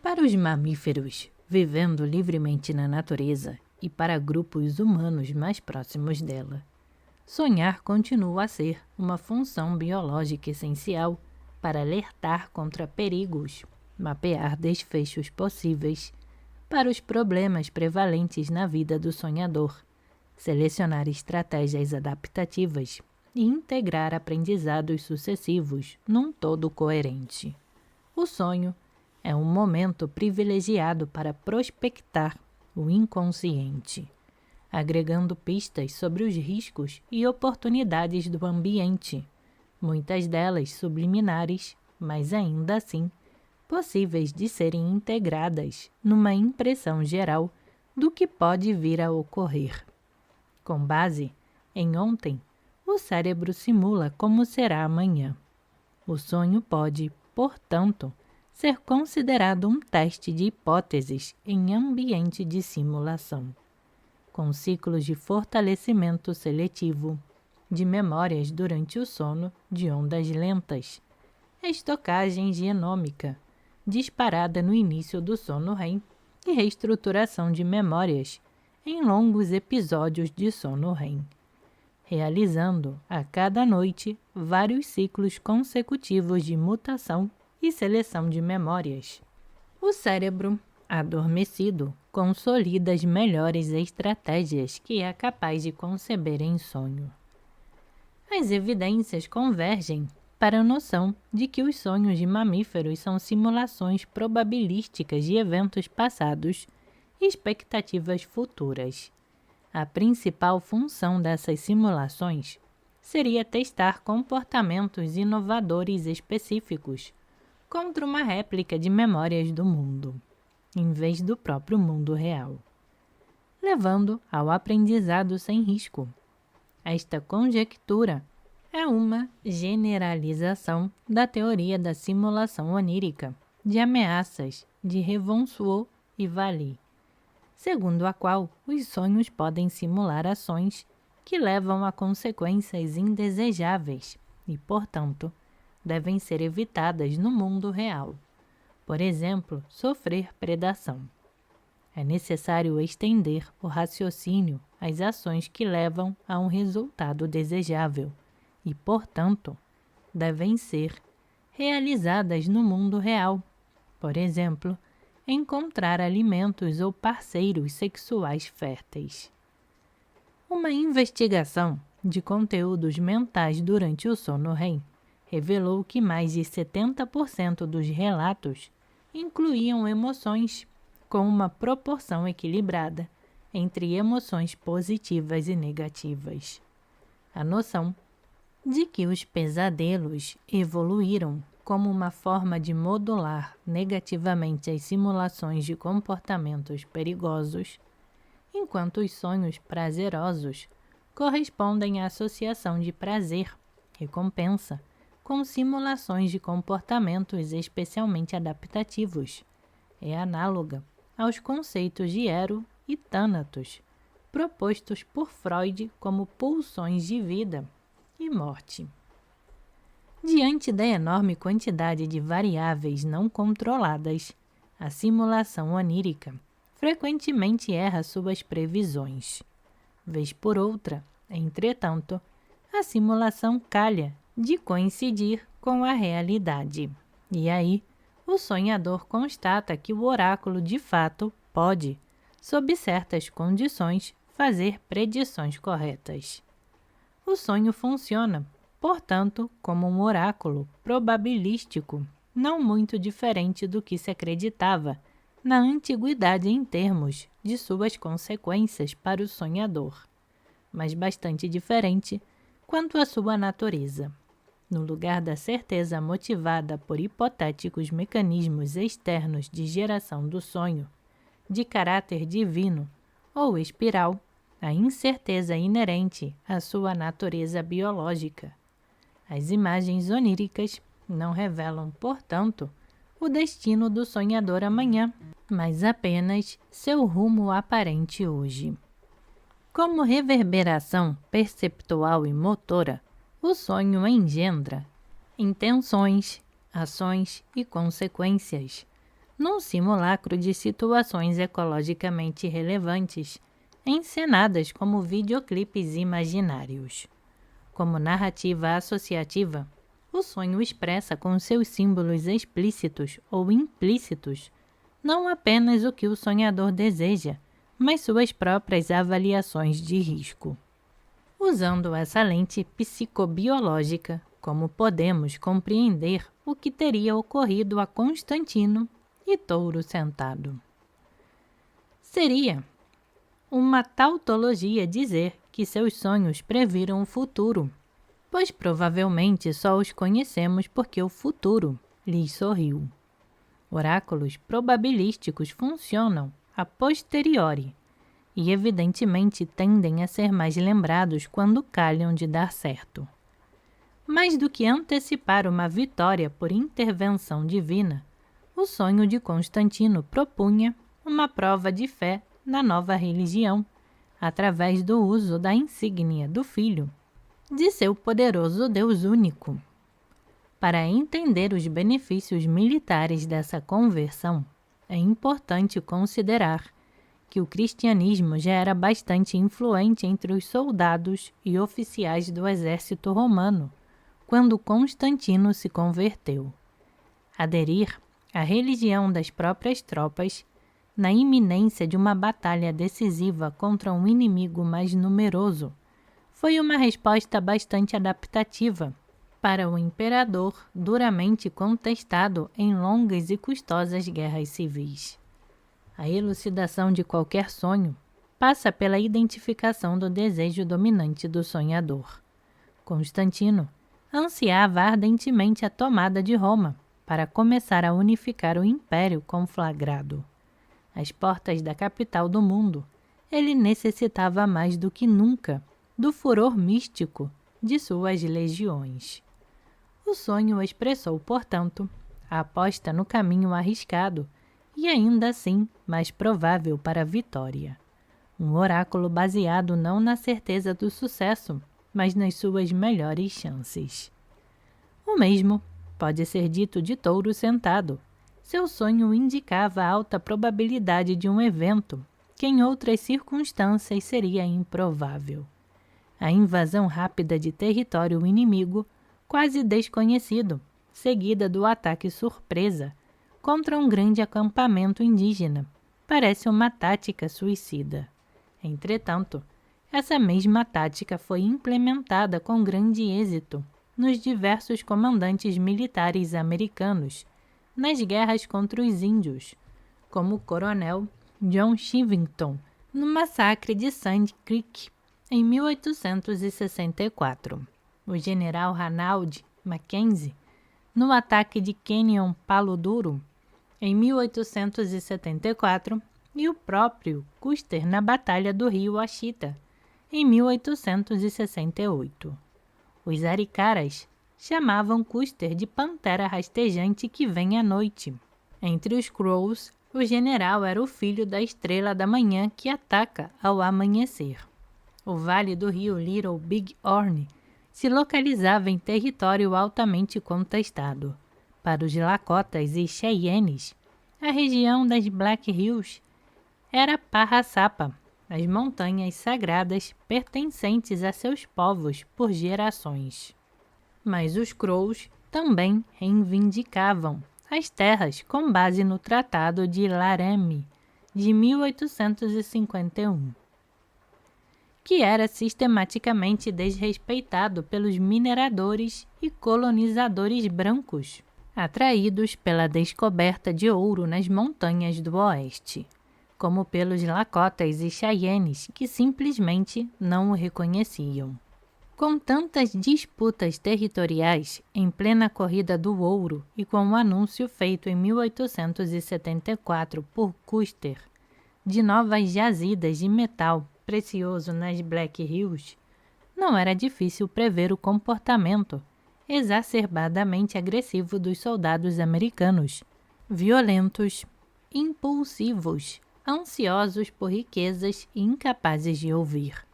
Para os mamíferos vivendo livremente na natureza e para grupos humanos mais próximos dela, sonhar continua a ser uma função biológica essencial para alertar contra perigos, mapear desfechos possíveis para os problemas prevalentes na vida do sonhador, selecionar estratégias adaptativas e integrar aprendizados sucessivos num todo coerente. O sonho é um momento privilegiado para prospectar o inconsciente, agregando pistas sobre os riscos e oportunidades do ambiente, muitas delas subliminares, mas ainda assim possíveis de serem integradas numa impressão geral do que pode vir a ocorrer. Com base em ontem, o cérebro simula como será amanhã. O sonho pode, portanto, ser considerado um teste de hipóteses em ambiente de simulação, com ciclos de fortalecimento seletivo, de memórias durante o sono de ondas lentas, estocagem genômica, disparada no início do sono REM e reestruturação de memórias em longos episódios de sono REM, realizando a cada noite vários ciclos consecutivos de mutação e seleção de memórias. O cérebro, adormecido, consolida as melhores estratégias que é capaz de conceber em sonho. As evidências convergem para a noção de que os sonhos de mamíferos são simulações probabilísticas de eventos passados e expectativas futuras. A principal função dessas simulações seria testar comportamentos inovadores específicos contra uma réplica de memórias do mundo, em vez do próprio mundo real, levando ao aprendizado sem risco. Esta conjectura é uma generalização da teoria da simulação onírica de ameaças de Ravenswood e Vallée, segundo a qual os sonhos podem simular ações que levam a consequências indesejáveis e, portanto, devem ser evitadas no mundo real. Por exemplo, sofrer predação. É necessário estender o raciocínio às ações que levam a um resultado desejável e, portanto, devem ser realizadas no mundo real. Por exemplo, encontrar alimentos ou parceiros sexuais férteis. Uma investigação de conteúdos mentais durante o sono REM revelou que mais de 70% dos relatos incluíam emoções com uma proporção equilibrada entre emoções positivas e negativas. A noção de que os pesadelos evoluíram como uma forma de modular negativamente as simulações de comportamentos perigosos, enquanto os sonhos prazerosos correspondem à associação de prazer, recompensa, com simulações de comportamentos especialmente adaptativos. É análoga aos conceitos de Ero e Thanatos, propostos por Freud como pulsões de vida e morte. Diante da enorme quantidade de variáveis não controladas, a simulação onírica frequentemente erra suas previsões. Vez por outra, entretanto, a simulação calha de coincidir com a realidade. E aí, o sonhador constata que o oráculo de fato pode, sob certas condições, fazer predições corretas. O sonho funciona, portanto, como um oráculo probabilístico, não muito diferente do que se acreditava na antiguidade em termos de suas consequências para o sonhador, mas bastante diferente quanto à sua natureza. No lugar da certeza motivada por hipotéticos mecanismos externos de geração do sonho, de caráter divino ou espiral, a incerteza inerente à sua natureza biológica. As imagens oníricas não revelam, portanto, o destino do sonhador amanhã, mas apenas seu rumo aparente hoje. Como reverberação perceptual e motora, o sonho engendra intenções, ações e consequências, num simulacro de situações ecologicamente relevantes, encenadas como videoclipes imaginários. Como narrativa associativa, o sonho expressa com seus símbolos explícitos ou implícitos não apenas o que o sonhador deseja, mas suas próprias avaliações de risco. Usando essa lente psicobiológica, como podemos compreender o que teria ocorrido a Constantino e Touro Sentado? Seria uma tautologia dizer que seus sonhos previram o futuro, pois provavelmente só os conhecemos porque o futuro lhes sorriu. Oráculos probabilísticos funcionam a posteriori e evidentemente tendem a ser mais lembrados quando calham de dar certo. Mais do que antecipar uma vitória por intervenção divina, o sonho de Constantino propunha uma prova de fé na nova religião, através do uso da insígnia do Filho, de seu poderoso Deus único. Para entender os benefícios militares dessa conversão, é importante considerar que o cristianismo já era bastante influente entre os soldados e oficiais do exército romano, quando Constantino se converteu. Aderir à religião das próprias tropas, na iminência de uma batalha decisiva contra um inimigo mais numeroso, foi uma resposta bastante adaptativa para o imperador duramente contestado em longas e custosas guerras civis. A elucidação de qualquer sonho passa pela identificação do desejo dominante do sonhador. Constantino ansiava ardentemente a tomada de Roma para começar a unificar o império conflagrado. Às portas da capital do mundo, ele necessitava mais do que nunca do furor místico de suas legiões. O sonho expressou, portanto, a aposta no caminho arriscado e ainda assim mais provável para a vitória. Um oráculo baseado não na certeza do sucesso, mas nas suas melhores chances. O mesmo pode ser dito de Touro Sentado. Seu sonho indicava a alta probabilidade de um evento que em outras circunstâncias seria improvável. A invasão rápida de território inimigo, quase desconhecido, seguida do ataque surpresa contra um grande acampamento indígena, parece uma tática suicida. Entretanto, essa mesma tática foi implementada com grande êxito nos diversos comandantes militares americanos nas guerras contra os índios, como o coronel John Chivington no massacre de Sand Creek em 1864, o general Ranald Mackenzie no ataque de Canyon Palo Duro em 1874 e o próprio Custer na Batalha do Rio Washita em 1868. Os aricaras chamavam Custer de pantera rastejante que vem à noite. Entre os Crows, o general era o filho da estrela da manhã que ataca ao amanhecer. O vale do rio Little Big Horn se localizava em território altamente contestado. Para os Lakotas e Cheyennes, a região das Black Hills era Parraçapa, as montanhas sagradas pertencentes a seus povos por gerações. Mas os Crows também reivindicavam as terras com base no Tratado de Laramie, de 1851, que era sistematicamente desrespeitado pelos mineradores e colonizadores brancos, atraídos pela descoberta de ouro nas montanhas do oeste, como pelos Lakotas e Cheyennes, que simplesmente não o reconheciam. Com tantas disputas territoriais em plena corrida do ouro e com o anúncio feito em 1874 por Custer de novas jazidas de metal precioso nas Black Hills, não era difícil prever o comportamento exacerbadamente agressivo dos soldados americanos, violentos, impulsivos, ansiosos por riquezas e incapazes de ouvir.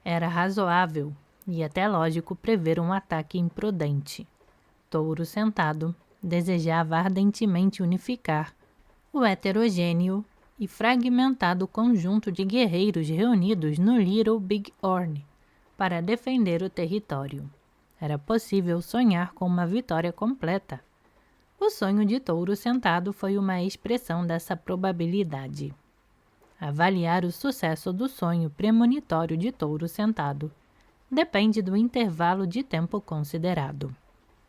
Era razoável e até lógico prever um ataque imprudente. Touro Sentado desejava ardentemente unificar o heterogêneo e fragmentado conjunto de guerreiros reunidos no Little Big Horn para defender o território. Era possível sonhar com uma vitória completa. O sonho de Touro Sentado foi uma expressão dessa probabilidade. Avaliar o sucesso do sonho premonitório de Touro Sentado depende do intervalo de tempo considerado.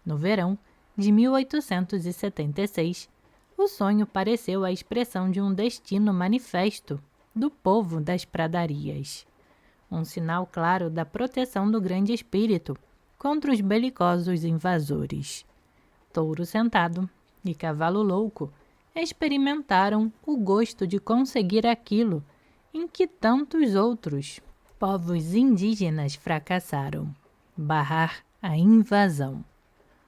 No verão de 1876, o sonho pareceu a expressão de um destino manifesto do povo das pradarias, um sinal claro da proteção do grande espírito contra os belicosos invasores. Touro Sentado e Cavalo Louco experimentaram o gosto de conseguir aquilo em que tantos outros povos indígenas fracassaram: barrar a invasão.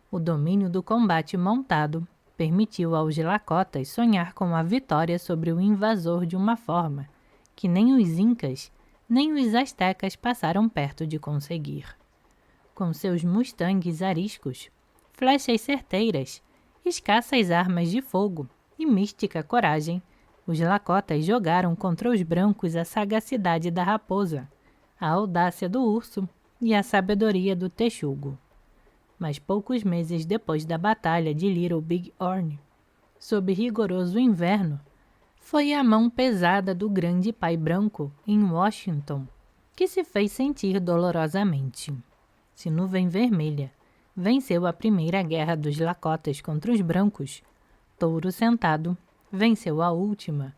O domínio do combate montado permitiu aos Lakotas sonhar com a vitória sobre o invasor de uma forma que nem os Incas nem os Aztecas passaram perto de conseguir. Com seus mustangues ariscos, flechas certeiras, escassas armas de fogo e mística coragem, os Lakotas jogaram contra os brancos a sagacidade da raposa, a audácia do urso e a sabedoria do texugo. Mas poucos meses depois da batalha de Little Big Horn, sob rigoroso inverno, foi a mão pesada do grande pai branco em Washington que se fez sentir dolorosamente. Se Nuvem Vermelha venceu a primeira guerra dos Lakotas contra os brancos, Touro Sentado venceu a última,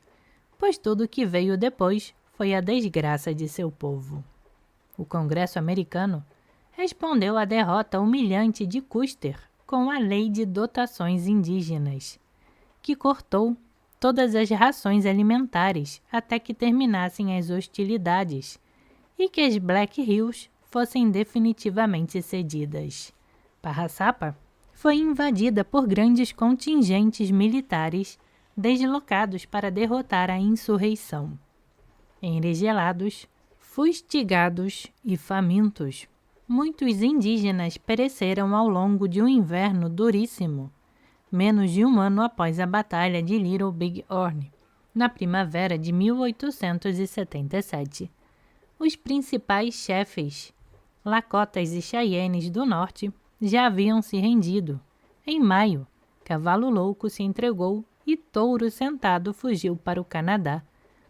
pois tudo o que veio depois foi a desgraça de seu povo. O Congresso americano respondeu à derrota humilhante de Custer com a Lei de Dotações Indígenas, que cortou todas as rações alimentares até que terminassem as hostilidades e que as Black Hills fossem definitivamente cedidas. Parraçapa foi invadida por grandes contingentes militares deslocados para derrotar a insurreição. Enregelados, fustigados e famintos, muitos indígenas pereceram ao longo de um inverno duríssimo, menos de um ano após a Batalha de Little Big Horn, na primavera de 1877. Os principais chefes, Lakotas e Cheyennes do Norte, já haviam se rendido. Em maio, Cavalo Louco se entregou e Touro Sentado fugiu para o Canadá,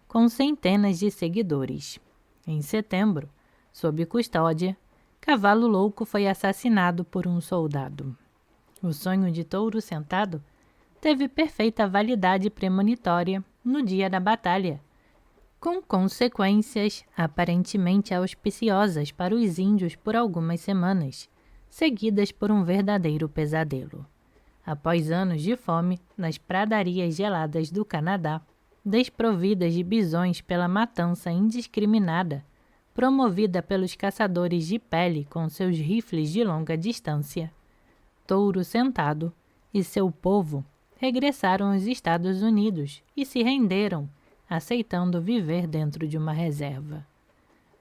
com centenas de seguidores. Em setembro, sob custódia, Cavalo Louco foi assassinado por um soldado. O sonho de Touro Sentado teve perfeita validade premonitória no dia da batalha, com consequências aparentemente auspiciosas para os índios por algumas semanas, seguidas por um verdadeiro pesadelo. Após anos de fome nas pradarias geladas do Canadá, desprovidas de bisões pela matança indiscriminada, promovida pelos caçadores de pele com seus rifles de longa distância, Touro Sentado e seu povo regressaram aos Estados Unidos e se renderam, aceitando viver dentro de uma reserva.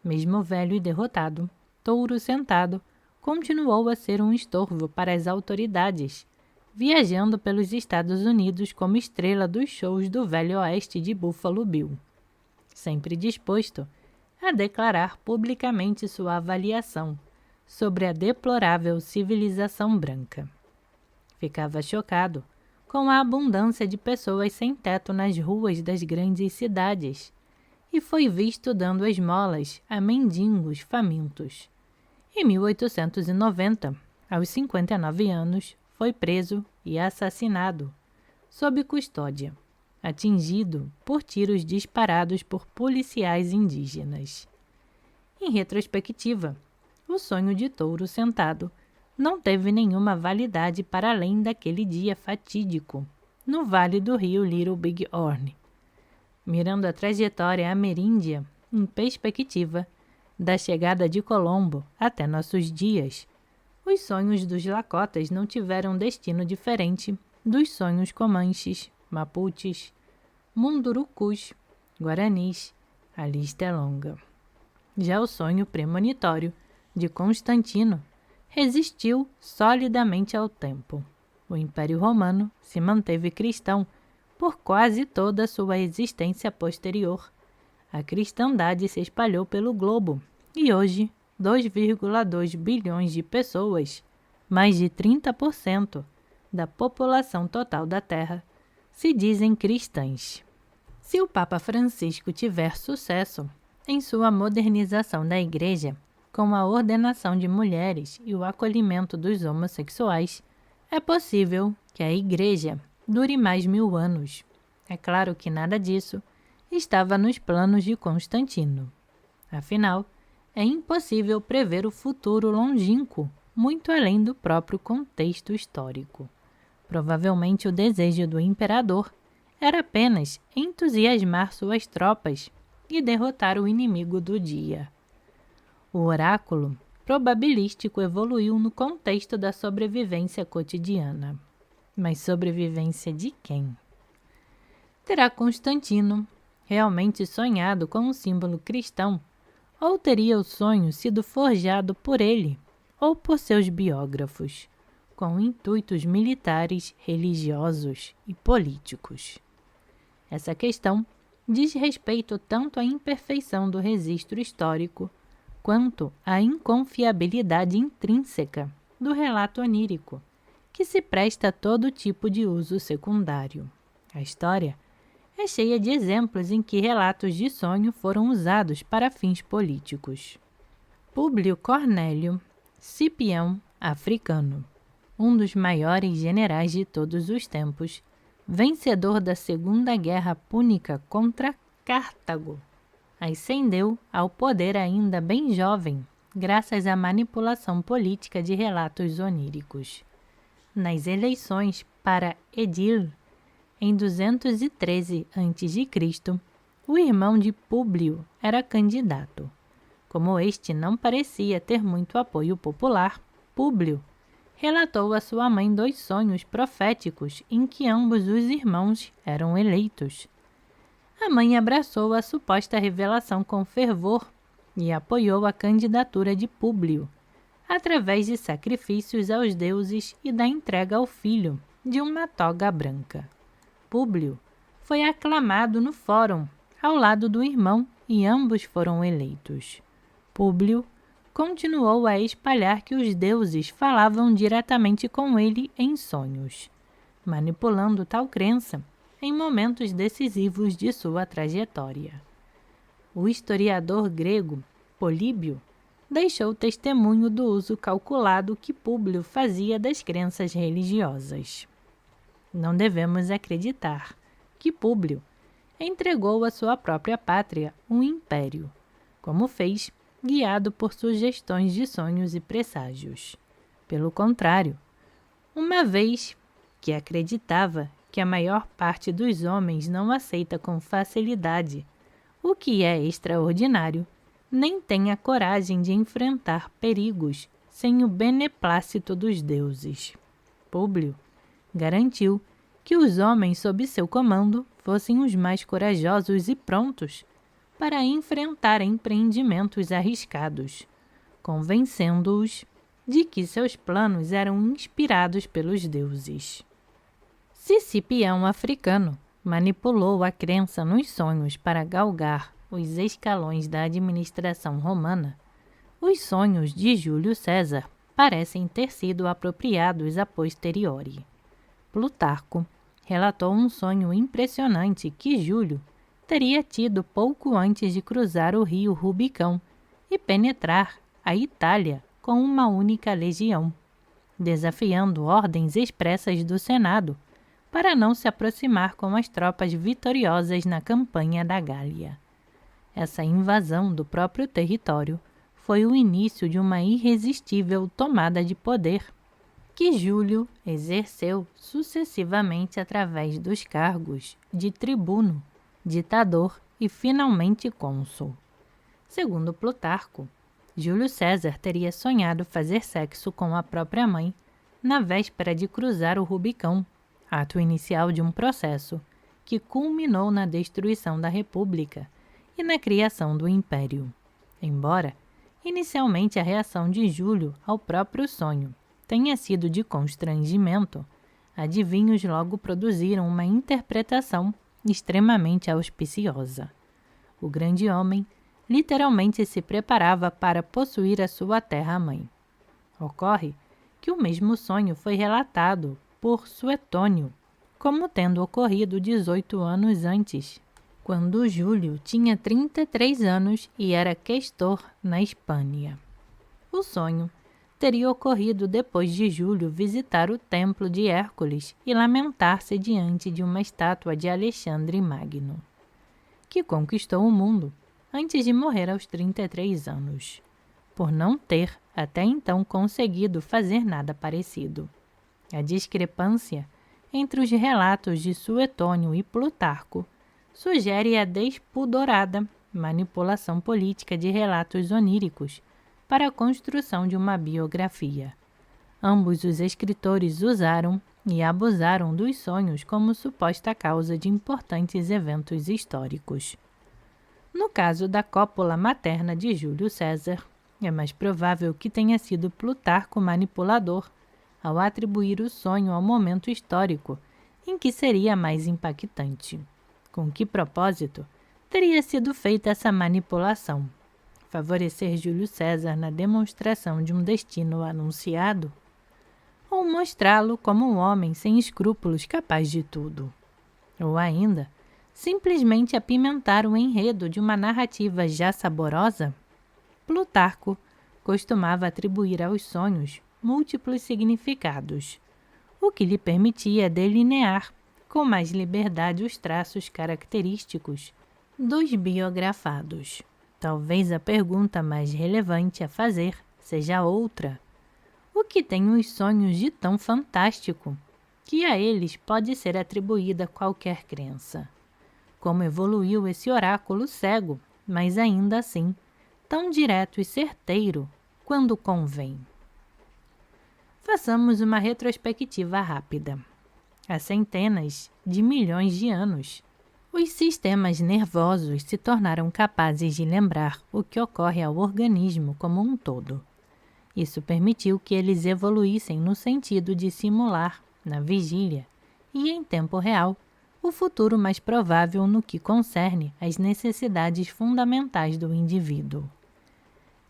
Mesmo velho e derrotado, Touro Sentado continuou a ser um estorvo para as autoridades, viajando pelos Estados Unidos como estrela dos shows do Velho Oeste de Buffalo Bill, sempre disposto a declarar publicamente sua avaliação sobre a deplorável civilização branca. Ficava chocado com a abundância de pessoas sem teto nas ruas das grandes cidades e foi visto dando esmolas a mendigos famintos. Em 1890, aos 59 anos, foi preso e assassinado, sob custódia, atingido por tiros disparados por policiais indígenas. Em retrospectiva, o sonho de Touro Sentado não teve nenhuma validade para além daquele dia fatídico, no vale do rio Little Big Horn. Mirando a trajetória ameríndia em perspectiva, da chegada de Colombo até nossos dias, os sonhos dos Lakotas não tiveram destino diferente dos sonhos comanches, mapuches, mundurucus, guaranis. A lista é longa. Já o sonho premonitório de Constantino resistiu solidamente ao tempo. O Império Romano se manteve cristão por quase toda a sua existência posterior. A cristandade se espalhou pelo globo e hoje 2,2 bilhões de pessoas, mais de 30% da população total da Terra, se dizem cristãs. Se o Papa Francisco tiver sucesso em sua modernização da Igreja, com a ordenação de mulheres e o acolhimento dos homossexuais, é possível que a Igreja dure mais 1000 anos. É claro que nada disso estava nos planos de Constantino. Afinal, é impossível prever o futuro longínquo, muito além do próprio contexto histórico. Provavelmente o desejo do imperador era apenas entusiasmar suas tropas e derrotar o inimigo do dia. O oráculo probabilístico evoluiu no contexto da sobrevivência cotidiana. Mas sobrevivência de quem? Terá Constantino realmente sonhado com um símbolo cristão, ou teria o sonho sido forjado por ele ou por seus biógrafos, com intuitos militares, religiosos e políticos? Essa questão diz respeito tanto à imperfeição do registro histórico quanto à inconfiabilidade intrínseca do relato onírico, que se presta a todo tipo de uso secundário. A história é cheia de exemplos em que relatos de sonho foram usados para fins políticos. Públio Cornélio Cipião Africano, um dos maiores generais de todos os tempos, vencedor da Segunda Guerra Púnica contra Cartago, ascendeu ao poder ainda bem jovem, graças à manipulação política de relatos oníricos. Nas eleições para edil, em 213 a.C., o irmão de Públio era candidato. Como este não parecia ter muito apoio popular, Públio relatou a sua mãe 2 sonhos proféticos em que ambos os irmãos eram eleitos. A mãe abraçou a suposta revelação com fervor e apoiou a candidatura de Públio, através de sacrifícios aos deuses e da entrega ao filho de uma toga branca. Públio foi aclamado no fórum ao lado do irmão e ambos foram eleitos. Públio continuou a espalhar que os deuses falavam diretamente com ele em sonhos, manipulando tal crença em momentos decisivos de sua trajetória. O historiador grego Políbio deixou testemunho do uso calculado que Públio fazia das crenças religiosas. Não devemos acreditar que Públio entregou à sua própria pátria um império, como fez, guiado por sugestões de sonhos e presságios. Pelo contrário, uma vez que acreditava que a maior parte dos homens não aceita com facilidade o que é extraordinário, nem tem a coragem de enfrentar perigos sem o beneplácito dos deuses. Públio garantiu que os homens sob seu comando fossem os mais corajosos e prontos para enfrentar empreendimentos arriscados, convencendo-os de que seus planos eram inspirados pelos deuses. Se Cipião Africano manipulou a crença nos sonhos para galgar os escalões da administração romana, os sonhos de Júlio César parecem ter sido apropriados a posteriori. Plutarco relatou um sonho impressionante que Júlio teria tido pouco antes de cruzar o rio Rubicão e penetrar a Itália com uma única legião, desafiando ordens expressas do Senado para não se aproximar com as tropas vitoriosas na campanha da Gália. Essa invasão do próprio território foi o início de uma irresistível tomada de poder, que Júlio exerceu sucessivamente através dos cargos de tribuno, ditador e finalmente cônsul. Segundo Plutarco, Júlio César teria sonhado fazer sexo com a própria mãe na véspera de cruzar o Rubicão, ato inicial de um processo que culminou na destruição da República e na criação do Império. Embora, inicialmente, a reação de Júlio ao próprio sonho tenha sido de constrangimento, adivinhos logo produziram uma interpretação extremamente auspiciosa. O grande homem literalmente se preparava para possuir a sua terra-mãe. Ocorre que o mesmo sonho foi relatado por Suetônio como tendo ocorrido 18 anos antes, quando Júlio tinha 33 anos e era questor na Espanha. O sonho teria ocorrido depois de Júlio visitar o templo de Hércules e lamentar-se diante de uma estátua de Alexandre Magno, que conquistou o mundo antes de morrer aos 33 anos, por não ter até então conseguido fazer nada parecido. A discrepância entre os relatos de Suetônio e Plutarco sugere a despudorada manipulação política de relatos oníricos para a construção de uma biografia. Ambos os escritores usaram e abusaram dos sonhos como suposta causa de importantes eventos históricos. No caso da cópula materna de Júlio César, é mais provável que tenha sido Plutarco manipulador ao atribuir o sonho ao momento histórico em que seria mais impactante. Com que propósito teria sido feita essa manipulação? Favorecer Júlio César na demonstração de um destino anunciado? Ou mostrá-lo como um homem sem escrúpulos capaz de tudo? Ou ainda, simplesmente apimentar o enredo de uma narrativa já saborosa? Plutarco costumava atribuir aos sonhos múltiplos significados, o que lhe permitia delinear com mais liberdade os traços característicos dos biografados. Talvez a pergunta mais relevante a fazer seja outra. O que tem os sonhos de tão fantástico que a eles pode ser atribuída qualquer crença? Como evoluiu esse oráculo cego, mas ainda assim tão direto e certeiro quando convém? Façamos uma retrospectiva rápida. Há centenas de milhões de anos, os sistemas nervosos se tornaram capazes de lembrar o que ocorre ao organismo como um todo. Isso permitiu que eles evoluíssem no sentido de simular, na vigília e em tempo real, o futuro mais provável no que concerne às necessidades fundamentais do indivíduo.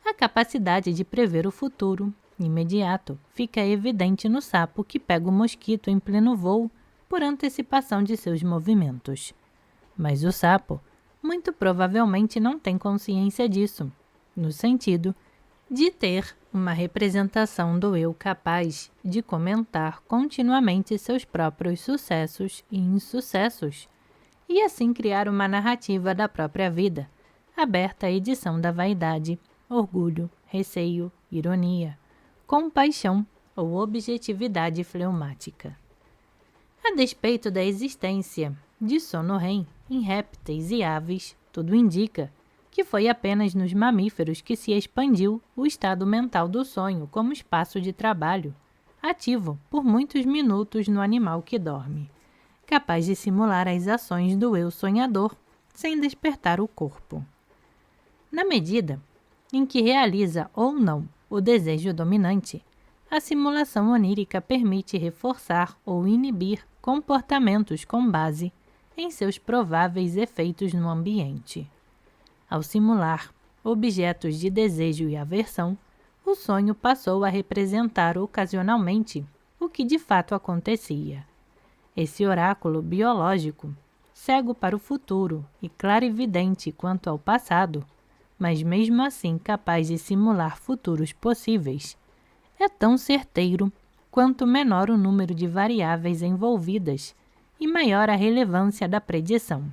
A capacidade de prever o futuro imediato fica evidente no sapo que pega o mosquito em pleno voo por antecipação de seus movimentos. Mas o sapo muito provavelmente não tem consciência disso, no sentido de ter uma representação do eu capaz de comentar continuamente seus próprios sucessos e insucessos, e assim criar uma narrativa da própria vida, aberta à edição da vaidade, orgulho, receio, ironia, compaixão ou objetividade fleumática. A despeito da existência de sono REM em répteis e aves, tudo indica que foi apenas nos mamíferos que se expandiu o estado mental do sonho como espaço de trabalho, ativo por muitos minutos no animal que dorme, capaz de simular as ações do eu sonhador sem despertar o corpo. Na medida em que realiza ou não o desejo dominante, a simulação onírica permite reforçar ou inibir comportamentos com base em seus prováveis efeitos no ambiente. Ao simular objetos de desejo e aversão, o sonho passou a representar ocasionalmente o que de fato acontecia. Esse oráculo biológico, cego para o futuro e clarividente quanto ao passado, mas mesmo assim capaz de simular futuros possíveis, é tão certeiro quanto menor o número de variáveis envolvidas e maior a relevância da predição.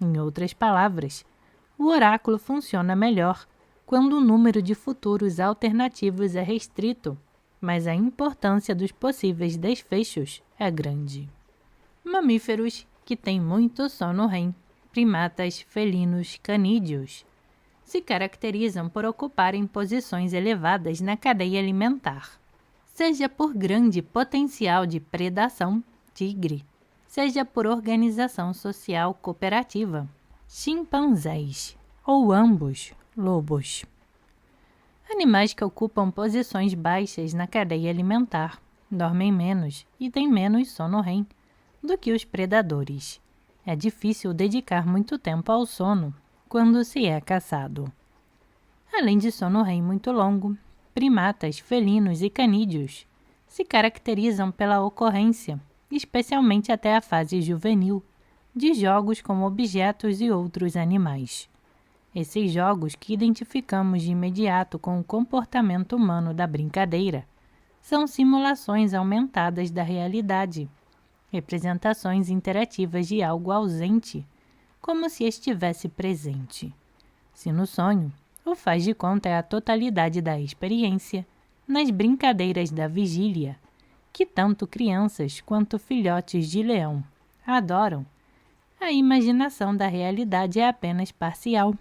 Em outras palavras, o oráculo funciona melhor quando o número de futuros alternativos é restrito, mas a importância dos possíveis desfechos é grande. Mamíferos que têm muito sono REM, primatas, felinos, canídeos, se caracterizam por ocuparem posições elevadas na cadeia alimentar, seja por grande potencial de predação, tigre, seja por organização social cooperativa, chimpanzés, ou ambos, lobos. Animais que ocupam posições baixas na cadeia alimentar, dormem menos e têm menos sono REM do que os predadores. É difícil dedicar muito tempo ao sono quando se é caçado. Além de sono REM muito longo, primatas, felinos e canídeos se caracterizam pela ocorrência, especialmente até a fase juvenil, de jogos com objetos e outros animais. Esses jogos, que identificamos de imediato com o comportamento humano da brincadeira, são simulações aumentadas da realidade, representações interativas de algo ausente, como se estivesse presente. Se no sonho, o faz de conta é a totalidade da experiência, nas brincadeiras da vigília, que tanto crianças quanto filhotes de leão adoram, a imaginação da realidade é apenas parcial.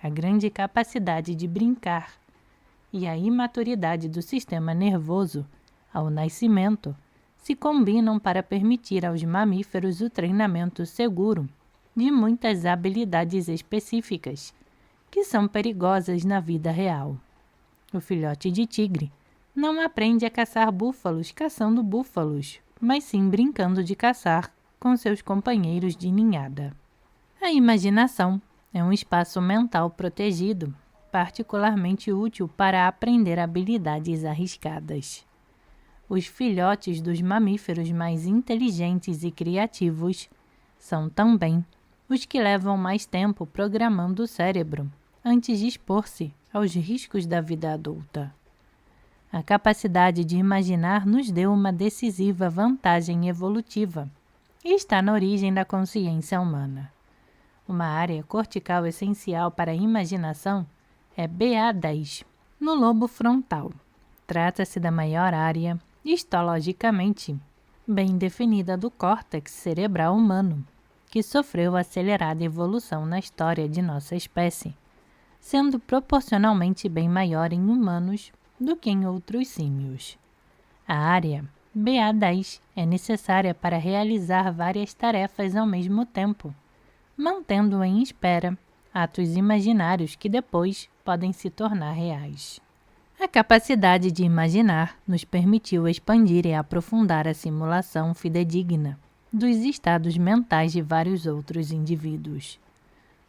A grande capacidade de brincar e a imaturidade do sistema nervoso, ao nascimento, se combinam para permitir aos mamíferos o treinamento seguro de muitas habilidades específicas, que são perigosas na vida real. O filhote de tigre não aprende a caçar búfalos caçando búfalos, mas sim brincando de caçar com seus companheiros de ninhada. A imaginação é um espaço mental protegido, particularmente útil para aprender habilidades arriscadas. Os filhotes dos mamíferos mais inteligentes e criativos são também os que levam mais tempo programando o cérebro antes de expor-se aos riscos da vida adulta. A capacidade de imaginar nos deu uma decisiva vantagem evolutiva e está na origem da consciência humana. Uma área cortical essencial para a imaginação é BA10, no lobo frontal. Trata-se da maior área, histologicamente, bem definida do córtex cerebral humano, que sofreu acelerada evolução na história de nossa espécie, sendo proporcionalmente bem maior em humanos do que em outros símios. A área BA10 é necessária para realizar várias tarefas ao mesmo tempo, mantendo em espera atos imaginários que depois podem se tornar reais. A capacidade de imaginar nos permitiu expandir e aprofundar a simulação fidedigna dos estados mentais de vários outros indivíduos.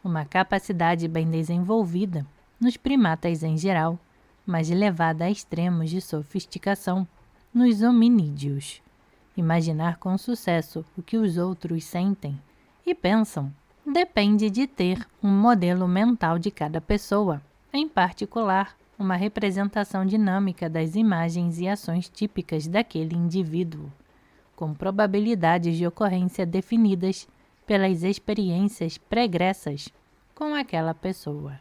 Uma capacidade bem desenvolvida nos primatas em geral, mas levada a extremos de sofisticação nos hominídeos. Imaginar com sucesso o que os outros sentem e pensam depende de ter um modelo mental de cada pessoa, em particular, uma representação dinâmica das imagens e ações típicas daquele indivíduo, com probabilidades de ocorrência definidas pelas experiências pregressas com aquela pessoa.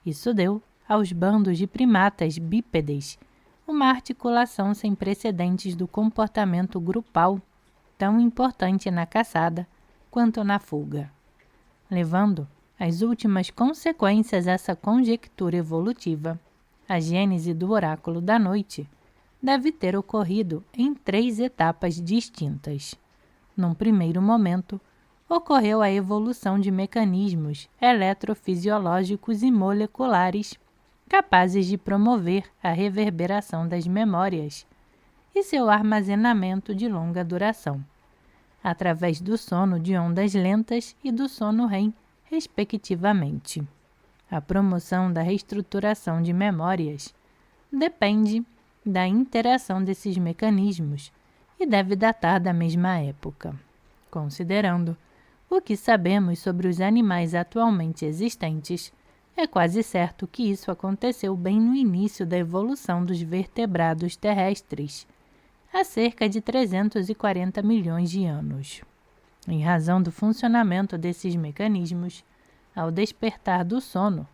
Isso deu aos bandos de primatas bípedes uma articulação sem precedentes do comportamento grupal, tão importante na caçada quanto na fuga. Levando às últimas consequências essa conjectura evolutiva, a gênese do oráculo da noite deve ter ocorrido em 3 etapas distintas. Num primeiro momento, ocorreu a evolução de mecanismos eletrofisiológicos e moleculares capazes de promover a reverberação das memórias e seu armazenamento de longa duração, através do sono de ondas lentas e do sono REM, respectivamente. A promoção da reestruturação de memórias depende da interação desses mecanismos e deve datar da mesma época. Considerando o que sabemos sobre os animais atualmente existentes, é quase certo que isso aconteceu bem no início da evolução dos vertebrados terrestres, há cerca de 340 milhões de anos. Em razão do funcionamento desses mecanismos, ao despertar do sono,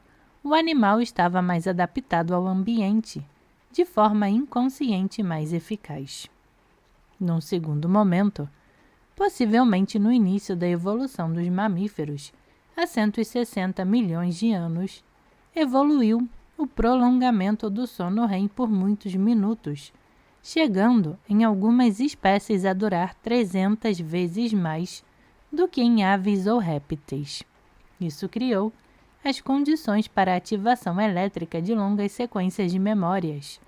o animal estava mais adaptado ao ambiente, de forma inconsciente e mais eficaz. Num segundo momento, possivelmente no início da evolução dos mamíferos, há 160 milhões de anos, evoluiu o prolongamento do sono REM por muitos minutos, chegando em algumas espécies a durar 300 vezes mais do que em aves ou répteis. Isso criou as condições para a ativação elétrica de longas sequências de memórias,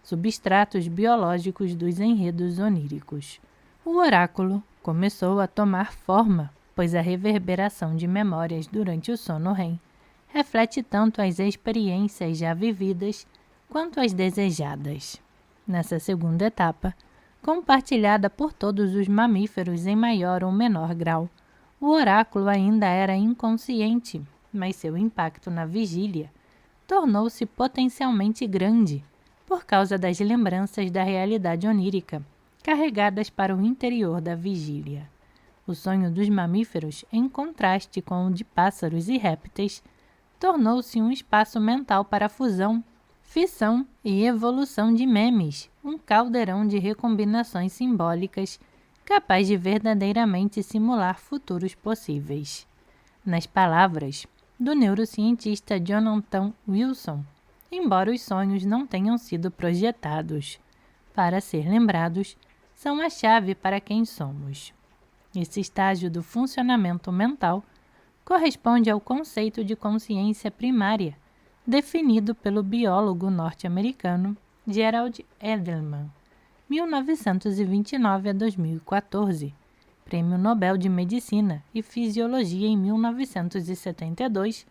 substratos biológicos dos enredos oníricos. O oráculo começou a tomar forma, pois a reverberação de memórias durante o sono REM reflete tanto as experiências já vividas quanto as desejadas. Nessa segunda etapa, compartilhada por todos os mamíferos em maior ou menor grau, o oráculo ainda era inconsciente, mas seu impacto na vigília tornou-se potencialmente grande por causa das lembranças da realidade onírica carregadas para o interior da vigília. O sonho dos mamíferos, em contraste com o de pássaros e répteis, tornou-se um espaço mental para a fusão, fissão e evolução de memes, um caldeirão de recombinações simbólicas capaz de verdadeiramente simular futuros possíveis. Nas palavras do neurocientista Jonathan Wilson, embora os sonhos não tenham sido projetados para ser lembrados, são a chave para quem somos. Esse estágio do funcionamento mental corresponde ao conceito de consciência primária, definido pelo biólogo norte-americano Gerald Edelman, 1929 a 2014, Prêmio Nobel de Medicina e Fisiologia em 1972,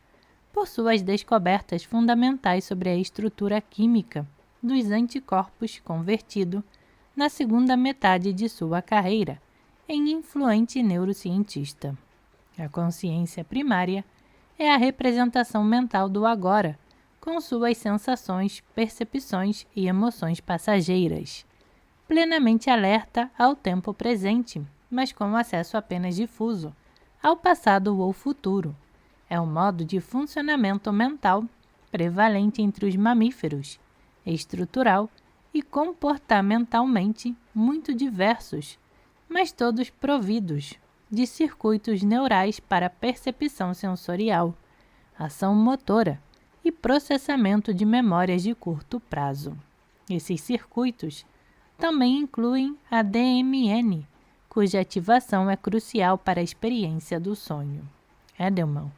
por suas descobertas fundamentais sobre a estrutura química dos anticorpos convertido na segunda metade de sua carreira em influente neurocientista. A consciência primária é a representação mental do agora, com suas sensações, percepções e emoções passageiras, plenamente alerta ao tempo presente, mas com acesso apenas difuso ao passado ou futuro. É um modo de funcionamento mental prevalente entre os mamíferos, estrutural e comportamentalmente muito diversos, mas todos providos de circuitos neurais para percepção sensorial, ação motora e processamento de memórias de curto prazo. Esses circuitos também incluem a DMN, cuja ativação é crucial para a experiência do sonho. Edelman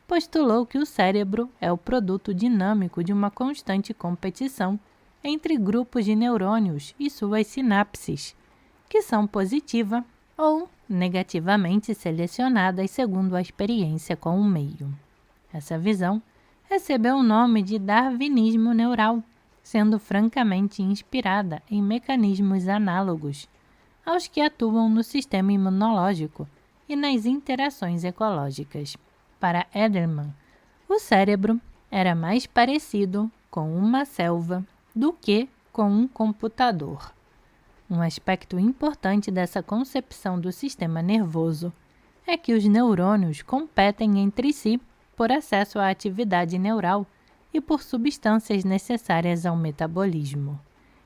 postulou que o cérebro é o produto dinâmico de uma constante competição entre grupos de neurônios e suas sinapses, que são positiva ou negativamente selecionadas segundo a experiência com o meio. Essa visão recebeu o nome de darwinismo neural, sendo francamente inspirada em mecanismos análogos aos que atuam no sistema imunológico e nas interações ecológicas. Para Edelman, o cérebro era mais parecido com uma selva do que com um computador. Um aspecto importante dessa concepção do sistema nervoso é que os neurônios competem entre si por acesso à atividade neural e por substâncias necessárias ao metabolismo.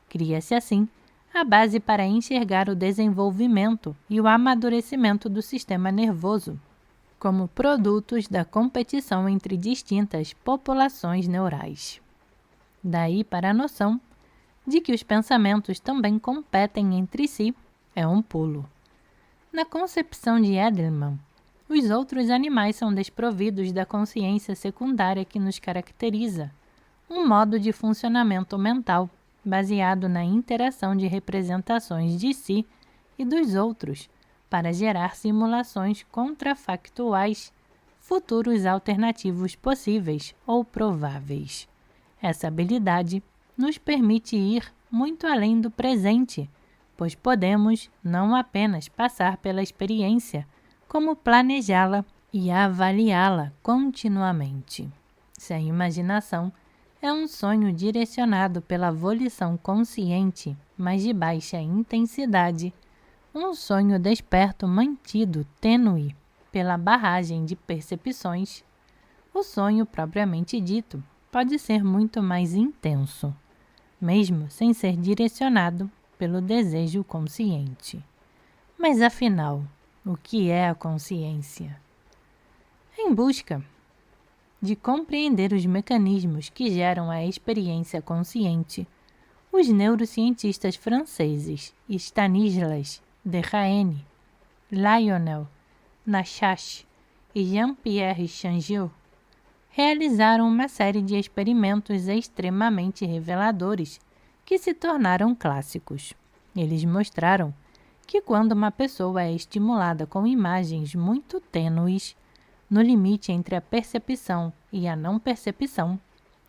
Cria-se assim a base para enxergar o desenvolvimento e o amadurecimento do sistema nervoso como produtos da competição entre distintas populações neurais. Daí para a noção de que os pensamentos também competem entre si é um pulo. Na concepção de Edelman, os outros animais são desprovidos da consciência secundária que nos caracteriza, um modo de funcionamento mental baseado na interação de representações de si e dos outros para gerar simulações contrafactuais, futuros alternativos possíveis ou prováveis. Essa habilidade nos permite ir muito além do presente, pois podemos não apenas passar pela experiência, como planejá-la e avaliá-la continuamente. Se a imaginação é um sonho direcionado pela volição consciente, mas de baixa intensidade, um sonho desperto mantido tênue pela barragem de percepções, o sonho propriamente dito pode ser muito mais intenso, mesmo sem ser direcionado pelo desejo consciente. Mas afinal, o que é a consciência? Em busca de compreender os mecanismos que geram a experiência consciente, os neurocientistas franceses Stanislas Dehaene, Lionel Nachache e Jean-Pierre Changeux realizaram uma série de experimentos extremamente reveladores que se tornaram clássicos. Eles mostraram que quando uma pessoa é estimulada com imagens muito tênues, no limite entre a percepção e a não percepção,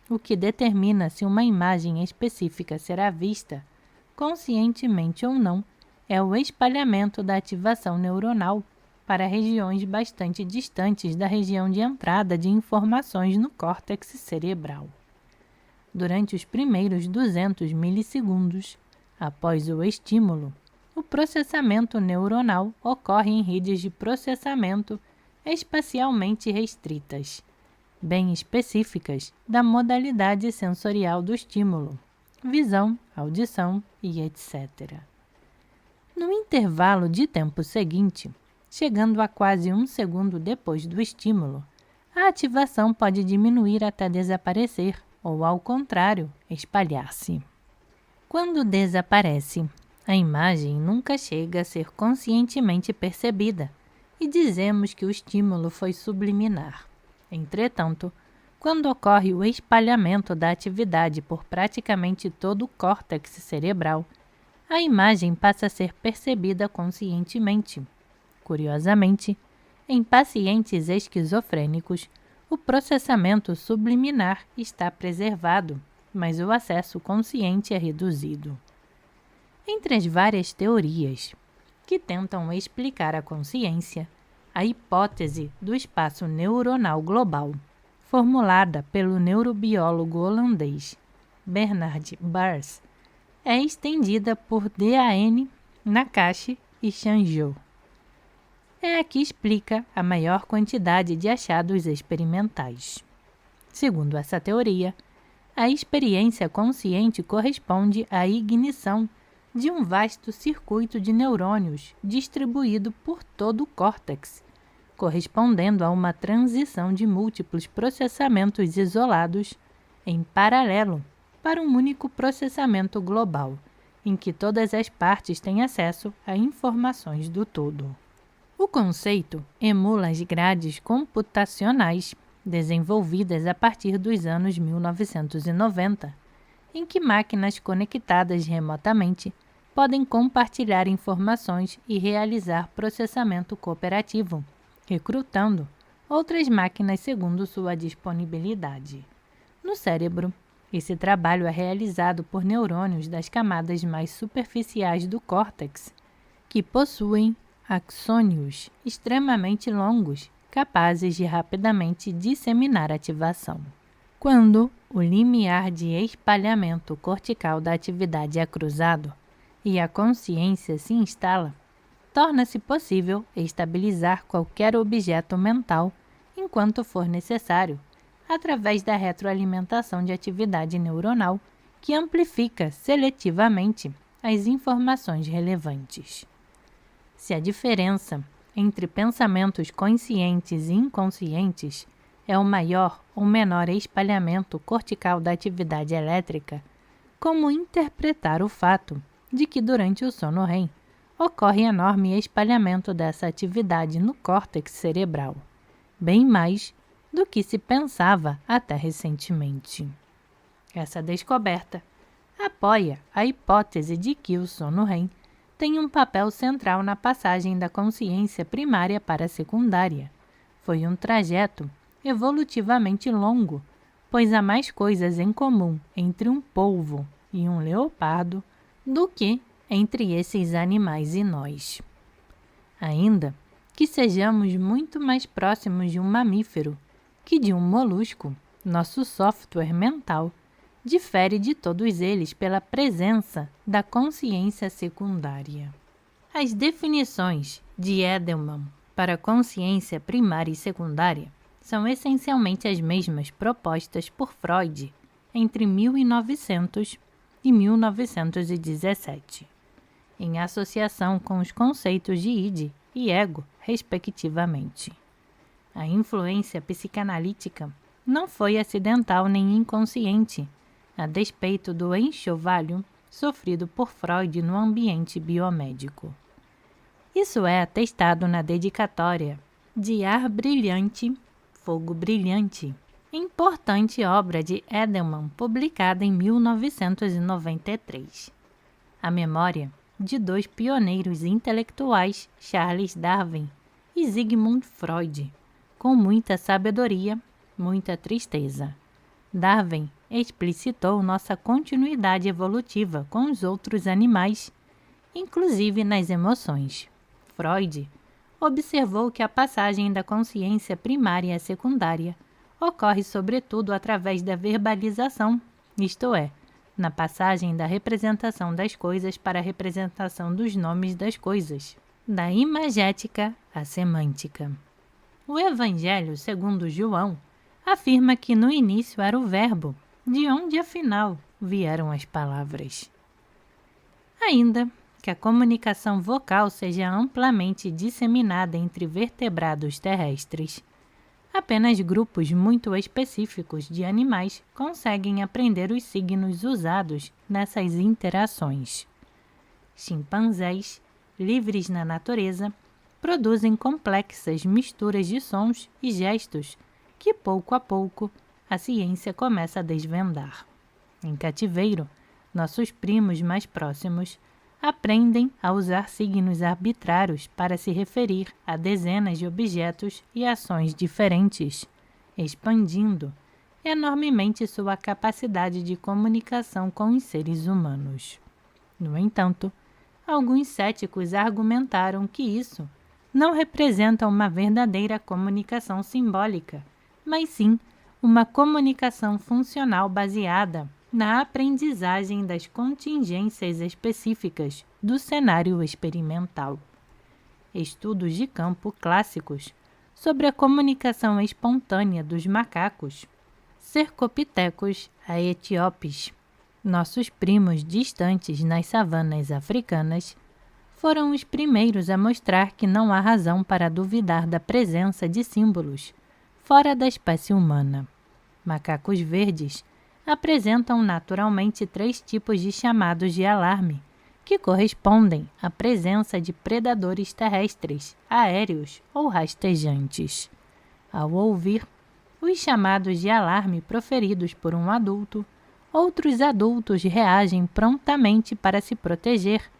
o que determina se uma imagem específica será vista, conscientemente ou não, é o espalhamento da ativação neuronal para regiões bastante distantes da região de entrada de informações no córtex cerebral. Durante os primeiros 200 milissegundos, após o estímulo, o processamento neuronal ocorre em redes de processamento espacialmente restritas, bem específicas da modalidade sensorial do estímulo, visão, audição e etc. No intervalo de tempo seguinte, chegando a quase 1 segundo depois do estímulo, a ativação pode diminuir até desaparecer ou, ao contrário, espalhar-se. Quando desaparece, a imagem nunca chega a ser conscientemente percebida e dizemos que o estímulo foi subliminar. Entretanto, quando ocorre o espalhamento da atividade por praticamente todo o córtex cerebral, a imagem passa a ser percebida conscientemente. Curiosamente, em pacientes esquizofrênicos, o processamento subliminar está preservado, mas o acesso consciente é reduzido. Entre as várias teorias que tentam explicar a consciência, a hipótese do espaço neuronal global, formulada pelo neurobiólogo holandês Bernard Baars, é estendida por Dan Nakache e Chang-Zhou. É a que explica a maior quantidade de achados experimentais. Segundo essa teoria, a experiência consciente corresponde à ignição de um vasto circuito de neurônios distribuído por todo o córtex, correspondendo a uma transição de múltiplos processamentos isolados em paralelo para um único processamento global, em que todas as partes têm acesso a informações do todo. O conceito emula as grades computacionais desenvolvidas a partir dos anos 1990, em que máquinas conectadas remotamente podem compartilhar informações e realizar processamento cooperativo, recrutando outras máquinas segundo sua disponibilidade. No cérebro, esse trabalho é realizado por neurônios das camadas mais superficiais do córtex, que possuem axônios extremamente longos, capazes de rapidamente disseminar ativação. Quando o limiar de espalhamento cortical da atividade é cruzado e a consciência se instala, torna-se possível estabilizar qualquer objeto mental enquanto for necessário, através da retroalimentação de atividade neuronal que amplifica seletivamente as informações relevantes. Se a diferença entre pensamentos conscientes e inconscientes é o maior ou menor espalhamento cortical da atividade elétrica, como interpretar o fato de que durante o sono REM ocorre enorme espalhamento dessa atividade no córtex cerebral, bem mais do que se pensava até recentemente. Essa descoberta apoia a hipótese de que o sono REM tem um papel central na passagem da consciência primária para a secundária. Foi um trajeto evolutivamente longo, pois há mais coisas em comum entre um polvo e um leopardo do que entre esses animais e nós. Ainda que sejamos muito mais próximos de um mamífero que de um molusco, nosso software mental difere de todos eles pela presença da consciência secundária. As definições de Edelman para consciência primária e secundária são essencialmente as mesmas propostas por Freud entre 1900 e 1917, em associação com os conceitos de id e ego, respectivamente. A influência psicanalítica não foi acidental nem inconsciente, a despeito do enxovalho sofrido por Freud no ambiente biomédico. Isso é atestado na dedicatória de Ar Brilhante, Fogo Brilhante, importante obra de Edelman, publicada em 1993. A memória de dois pioneiros intelectuais, Charles Darwin e Sigmund Freud, com muita sabedoria, muita tristeza. Darwin explicitou nossa continuidade evolutiva com os outros animais, inclusive nas emoções. Freud observou que a passagem da consciência primária à secundária ocorre sobretudo através da verbalização, isto é, na passagem da representação das coisas para a representação dos nomes das coisas, da imagética à semântica. O Evangelho segundo João afirma que no início era o Verbo, de onde afinal vieram as palavras. Ainda que a comunicação vocal seja amplamente disseminada entre vertebrados terrestres, apenas grupos muito específicos de animais conseguem aprender os signos usados nessas interações. Chimpanzés, livres na natureza, produzem complexas misturas de sons e gestos que, pouco a pouco, a ciência começa a desvendar. Em cativeiro, nossos primos mais próximos aprendem a usar signos arbitrários para se referir a dezenas de objetos e ações diferentes, expandindo enormemente sua capacidade de comunicação com os seres humanos. No entanto, alguns céticos argumentaram que isso não representa uma verdadeira comunicação simbólica, mas sim uma comunicação funcional baseada na aprendizagem das contingências específicas do cenário experimental. Estudos de campo clássicos sobre a comunicação espontânea dos macacos, cercopitecos a etíopes, nossos primos distantes nas savanas africanas, foram os primeiros a mostrar que não há razão para duvidar da presença de símbolos fora da espécie humana. Macacos verdes apresentam naturalmente 3 tipos de chamados de alarme, que correspondem à presença de predadores terrestres, aéreos ou rastejantes. Ao ouvir os chamados de alarme proferidos por um adulto, outros adultos reagem prontamente para se proteger,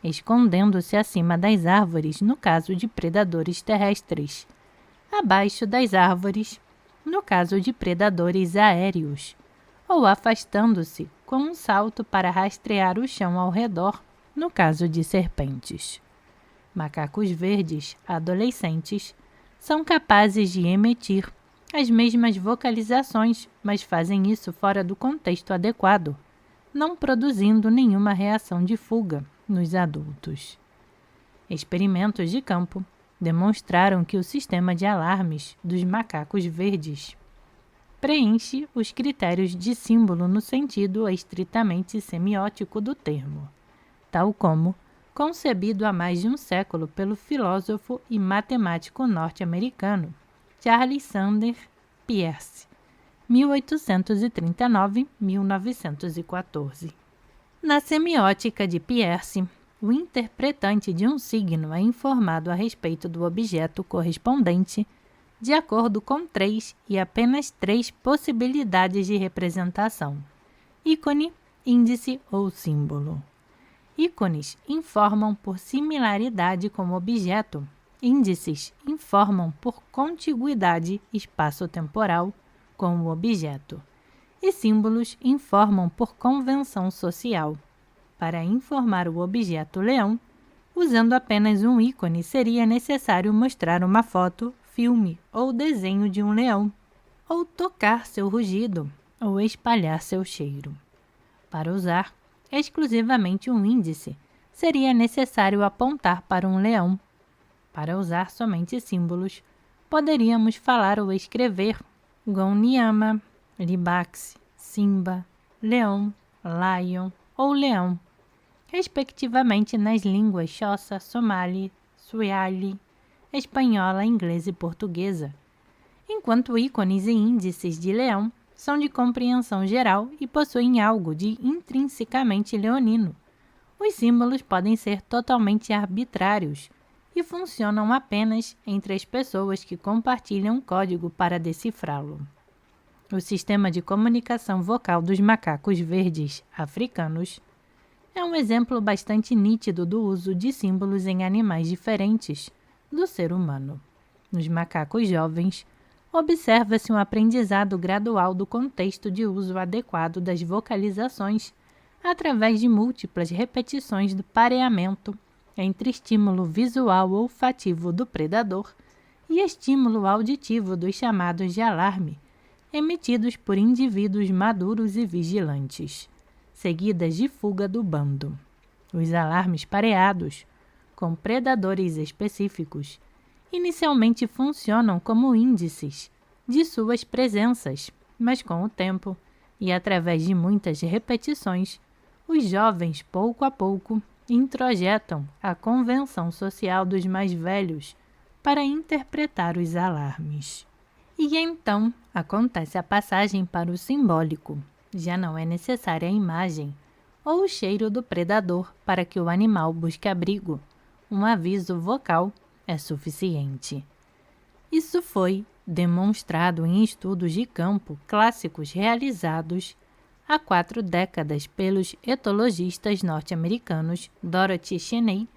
escondendo-se acima das árvores no caso de predadores terrestres, abaixo das árvores no caso de predadores aéreos, ou afastando-se com um salto para rastrear o chão ao redor, no caso de serpentes. Macacos verdes adolescentes são capazes de emitir as mesmas vocalizações, mas fazem isso fora do contexto adequado, não produzindo nenhuma reação de fuga nos adultos. Experimentos de campo demonstraram que o sistema de alarmes dos macacos verdes preenche os critérios de símbolo no sentido estritamente semiótico do termo, tal como concebido há mais de um século pelo filósofo e matemático norte-americano Charles Sanders Peirce, 1839-1914. Na semiótica de Peirce, o interpretante de um signo é informado a respeito do objeto correspondente de acordo com 3 e apenas 3 possibilidades de representação: ícone, índice ou símbolo. Ícones informam por similaridade com o objeto, índices informam por contiguidade espaço-temporal com o objeto, e símbolos informam por convenção social. Para informar o objeto leão, usando apenas um ícone, seria necessário mostrar uma foto, filme ou desenho de um leão, ou tocar seu rugido, ou espalhar seu cheiro. Para usar exclusivamente um índice, seria necessário apontar para um leão. Para usar somente símbolos, poderíamos falar ou escrever Gonyama, Libax, Simba, Leão, Lion ou Leão, respectivamente nas línguas Xhosa, Somali, Swahili, espanhola, inglesa e portuguesa, enquanto ícones e índices de leão são de compreensão geral e possuem algo de intrinsecamente leonino. Os símbolos podem ser totalmente arbitrários e funcionam apenas entre as pessoas que compartilham um código para decifrá-lo. O sistema de comunicação vocal dos macacos verdes africanos é um exemplo bastante nítido do uso de símbolos em animais diferentes do ser humano. Nos macacos jovens, observa-se um aprendizado gradual do contexto de uso adequado das vocalizações através de múltiplas repetições do pareamento entre estímulo visual olfativo do predador e estímulo auditivo dos chamados de alarme, emitidos por indivíduos maduros e vigilantes, seguidas de fuga do bando. Os alarmes pareados, com predadores específicos, inicialmente funcionam como índices de suas presenças, mas com o tempo e através de muitas repetições, os jovens, pouco a pouco, introjetam a convenção social dos mais velhos para interpretar os alarmes. E então acontece a passagem para o simbólico. Já não é necessária a imagem ou o cheiro do predador para que o animal busque abrigo. Um aviso vocal é suficiente. Isso foi demonstrado em estudos de campo clássicos realizados há 4 décadas pelos etologistas norte-americanos Dorothy Cheney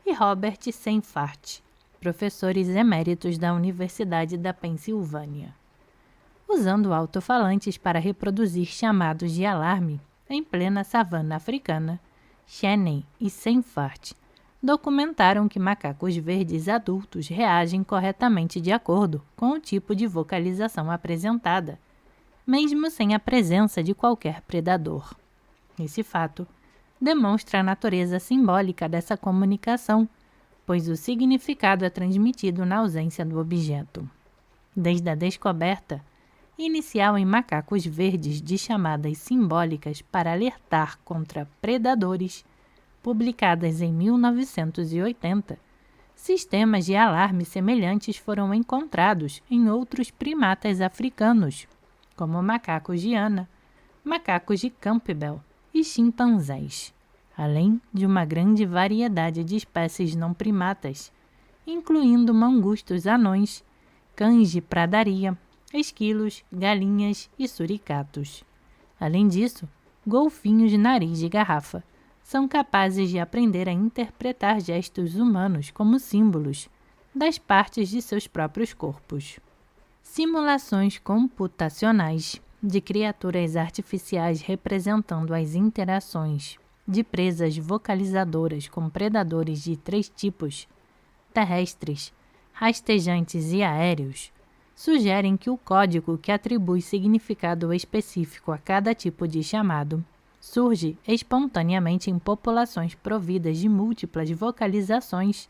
e Robert Seinfart, professores eméritos da Universidade da Pensilvânia. Usando alto-falantes para reproduzir chamados de alarme em plena savana africana, Cheney e Seinfart documentaram que macacos verdes adultos reagem corretamente de acordo com o tipo de vocalização apresentada, mesmo sem a presença de qualquer predador. Esse fato demonstra a natureza simbólica dessa comunicação, pois o significado é transmitido na ausência do objeto. Desde a descoberta inicial em macacos verdes de chamadas simbólicas para alertar contra predadores, publicadas em 1980, sistemas de alarme semelhantes foram encontrados em outros primatas africanos, como macacos de Ana, macacos de Campbell e chimpanzés, além de uma grande variedade de espécies não primatas, incluindo mangustos anões, cães de pradaria, esquilos, galinhas e suricatos. Além disso, golfinhos de nariz de garrafa são capazes de aprender a interpretar gestos humanos como símbolos das partes de seus próprios corpos. Simulações computacionais de criaturas artificiais representando as interações de presas vocalizadoras com predadores de 3 tipos, terrestres, rastejantes e aéreos, sugerem que o código que atribui significado específico a cada tipo de chamado surge espontaneamente em populações providas de múltiplas vocalizações,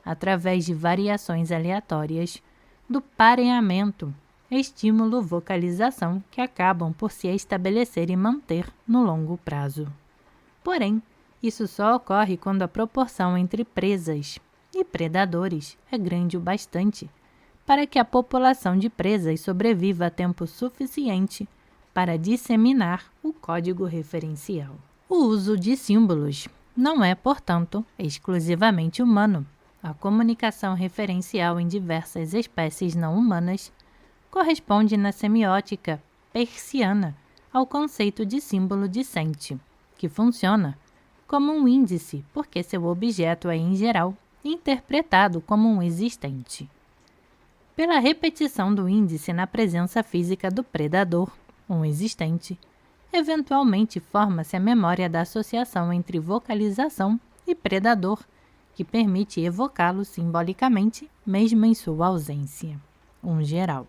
através de variações aleatórias do pareamento, estímulo-vocalização que acabam por se estabelecer e manter no longo prazo. Porém, isso só ocorre quando a proporção entre presas e predadores é grande o bastante para que a população de presas sobreviva a tempo suficiente para disseminar o código referencial. O uso de símbolos não é, portanto, exclusivamente humano. A comunicação referencial em diversas espécies não humanas corresponde na semiótica persiana ao conceito de símbolo dicente, que funciona como um índice porque seu objeto é, em geral, interpretado como um existente. Pela repetição do índice na presença física do predador, um existente, eventualmente forma-se a memória da associação entre vocalização e predador, que permite evocá-lo simbolicamente, mesmo em sua ausência, um geral.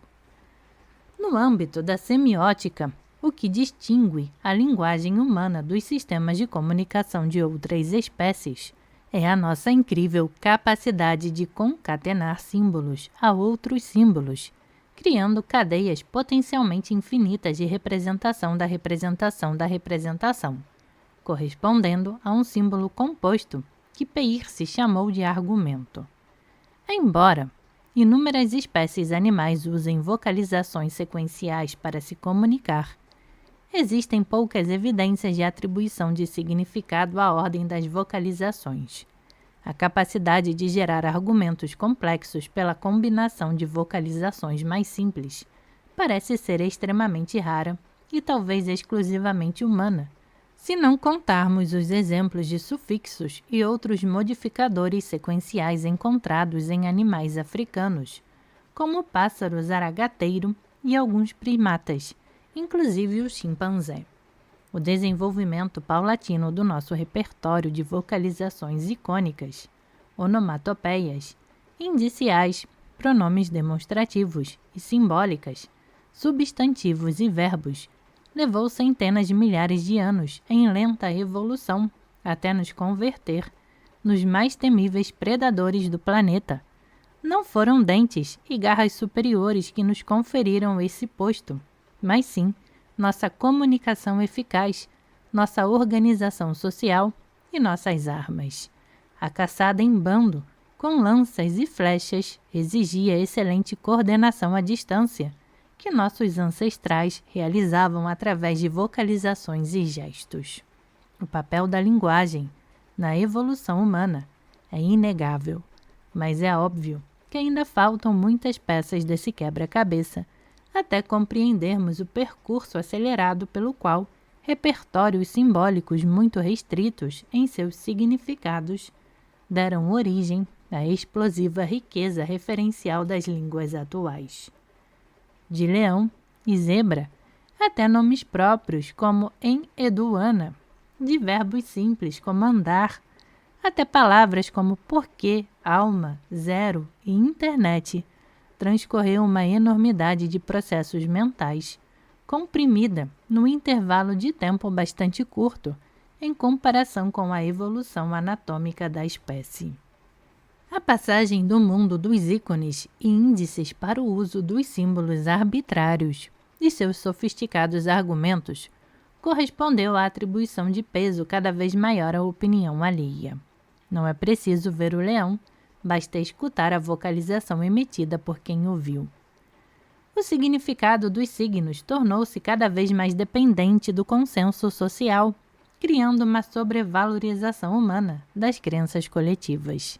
No âmbito da semiótica, o que distingue a linguagem humana dos sistemas de comunicação de outras espécies é a nossa incrível capacidade de concatenar símbolos a outros símbolos, criando cadeias potencialmente infinitas de representação da representação da representação, correspondendo a um símbolo composto que Peirce chamou de argumento. Embora inúmeras espécies animais usem vocalizações sequenciais para se comunicar, existem poucas evidências de atribuição de significado à ordem das vocalizações. A capacidade de gerar argumentos complexos pela combinação de vocalizações mais simples parece ser extremamente rara e talvez exclusivamente humana, se não contarmos os exemplos de sufixos e outros modificadores sequenciais encontrados em animais africanos, como o pássaro zaragateiro e alguns primatas, inclusive o chimpanzé. O desenvolvimento paulatino do nosso repertório de vocalizações icônicas, onomatopeias, indiciais, pronomes demonstrativos e simbólicas, substantivos e verbos, levou centenas de milhares de anos em lenta evolução até nos converter nos mais temíveis predadores do planeta. Não foram dentes e garras superiores que nos conferiram esse posto, mas sim nossa comunicação eficaz, nossa organização social e nossas armas. A caçada em bando, com lanças e flechas, exigia excelente coordenação à distância, que nossos ancestrais realizavam através de vocalizações e gestos. O papel da linguagem na evolução humana é inegável, mas é óbvio que ainda faltam muitas peças desse quebra-cabeça até compreendermos o percurso acelerado pelo qual repertórios simbólicos muito restritos em seus significados deram origem à explosiva riqueza referencial das línguas atuais. De leão e zebra, até nomes próprios como enheduana, de verbos simples como andar, até palavras como porquê, alma, zero e internet, transcorreu uma enormidade de processos mentais, comprimida num intervalo de tempo bastante curto, em comparação com a evolução anatômica da espécie. A passagem do mundo dos ícones e índices para o uso dos símbolos arbitrários e seus sofisticados argumentos correspondeu à atribuição de peso cada vez maior à opinião alheia. Não é preciso ver o leão, basta escutar a vocalização emitida por quem o viu. O significado dos signos tornou-se cada vez mais dependente do consenso social, criando uma sobrevalorização humana das crenças coletivas.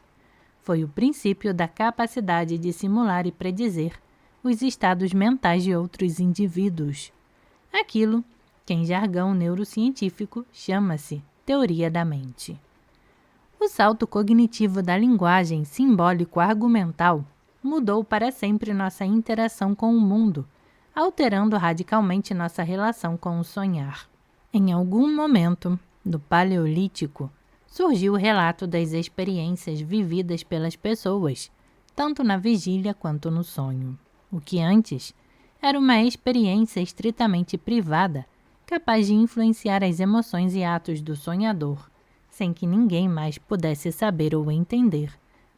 Foi o princípio da capacidade de simular e predizer os estados mentais de outros indivíduos. Aquilo que, em jargão neurocientífico, chama-se teoria da mente. O salto cognitivo da linguagem simbólico-argumental mudou para sempre nossa interação com o mundo, alterando radicalmente nossa relação com o sonhar. Em algum momento do Paleolítico, surgiu o relato das experiências vividas pelas pessoas, tanto na vigília quanto no sonho. O que antes era uma experiência estritamente privada, capaz de influenciar as emoções e atos do sonhador, sem que ninguém mais pudesse saber ou entender,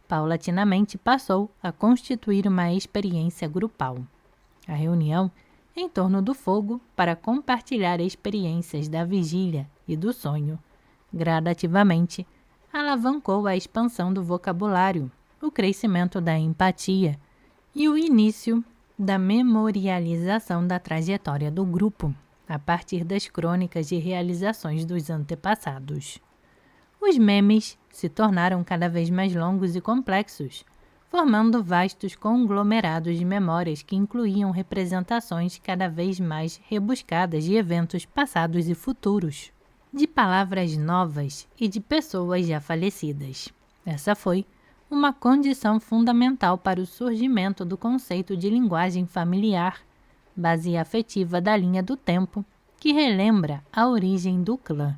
paulatinamente passou a constituir uma experiência grupal. A reunião em torno do fogo para compartilhar experiências da vigília e do sonho, gradativamente, alavancou a expansão do vocabulário, o crescimento da empatia e o início da memorialização da trajetória do grupo, a partir das crônicas de realizações dos antepassados. Os memes se tornaram cada vez mais longos e complexos, formando vastos conglomerados de memórias que incluíam representações cada vez mais rebuscadas de eventos passados e futuros, de palavras novas e de pessoas já falecidas. Essa foi uma condição fundamental para o surgimento do conceito de linguagem familiar, base afetiva da linha do tempo, que relembra a origem do clã.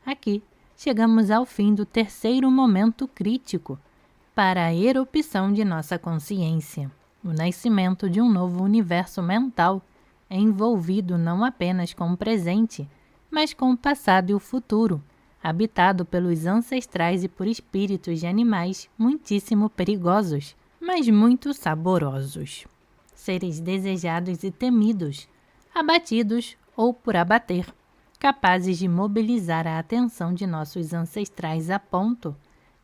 Aqui, chegamos ao fim do terceiro momento crítico para a erupção de nossa consciência, o nascimento de um novo universo mental, envolvido não apenas com o presente, mas com o passado e o futuro, habitado pelos ancestrais e por espíritos de animais muitíssimo perigosos, mas muito saborosos. Seres desejados e temidos, abatidos ou por abater, capazes de mobilizar a atenção de nossos ancestrais a ponto